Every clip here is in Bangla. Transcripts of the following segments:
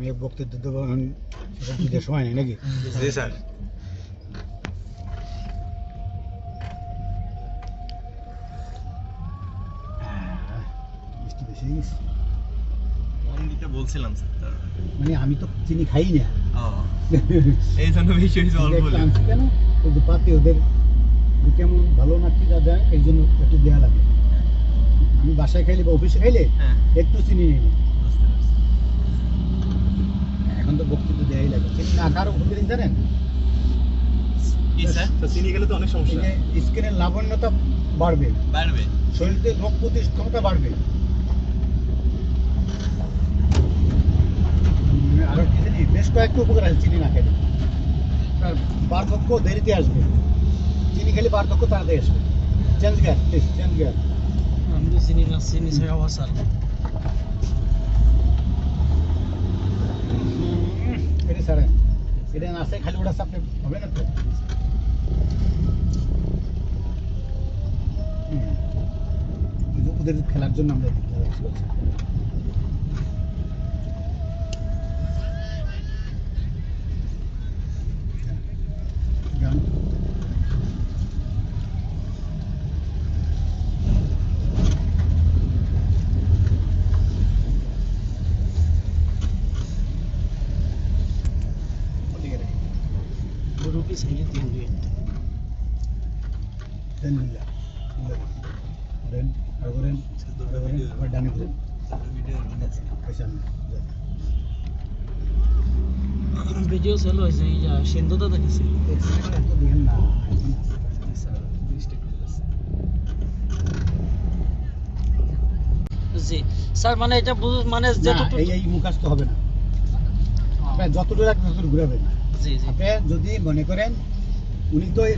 আমি বক্তৃতা দেবো সেটা সময় নেই নাকি? জি স্যার। মিষ্টি বেশি হয়ে গেছে। কম দিতে বলছিলাম স্যার। মানে আমি তো চিনি খাই না, এই জন্য বেশি হয়েছে অল্প একটু হলে। আনছি কেন ওই যে পাতি ওদের কেমন ভালো না কি যায় এই জন্য একটু দেওয়া লাগে। আমি বাসায় খাইলে বা অফিসে খাইলে হ্যাঁ, একটু চিনি নিই না। বুঝতে পারছি। এখন তো বক্তৃতা দেওয়াই লাগে। চিনি না খাওয়ার উপকারী জানেন? কি স্যার? তো চিনি খেলে তো অনেক এই সমস্যা। যে স্কিনের লাবণ্যতা বাড়বে, বাড়বে। শরীরে রোগ প্রতিরোধ ক্ষমতা বাড়বে। আরো কি জানি বেশ কয়েকটা উপকার আছে চিনি না খেলে। আর বার্ধক্য দেরিতে আসবে, চিনি খেলে বার্ধক্য তাড়াতাড়ি আসবে। Change gear please, change gear. আমি তো চিনি না, চিনি ছাড়া অবসর। এটা ছাড়েন, এটা না আছে খালি ওটা চাপলে হবে না তো। ওদের খেলার জন্য আমরা গান রুপি সাইজে দিন দিয়ে দেন নিলা দেন আর করেন আবার ডানে ঘুরেন পয়সা নেই। ভিডিও চালু হয়েছে, এই যা সিন্ধুটা দেখিছে। এক্সিডেন্ট এত দিন না জি স্যার, মানে এটা মানে না, যেটুকু। এই মুখাস্ত হবে না। আপনি যতটুকু রাখবেন ততটুকু ঘুরাবেন। জি জি আপনি যদি মনে করেন উনি তো এই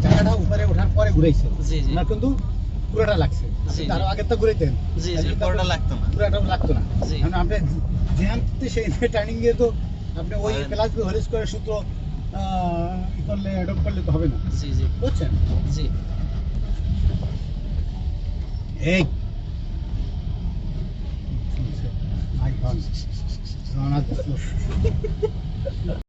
চাকাটা উপরে ওঠার পরে ঘুরাইছে, জি জি না কিন্তু পুরোটা লাগছে। জি, তার জি। আগে তো ঘুরাইতেন, জি জি, জি পুরোটা লাগতো না। পুরোটা লাগতো না। জি। কারণ আপনি যেখানে সেই টার্নিং দিয়ে তো আপনি ওই আর- প্লাস হরিস করে সূত্র ই করলে অ্যাডপ্ট করলে তো হবে না, জি জি বুঝছেন? জি। এই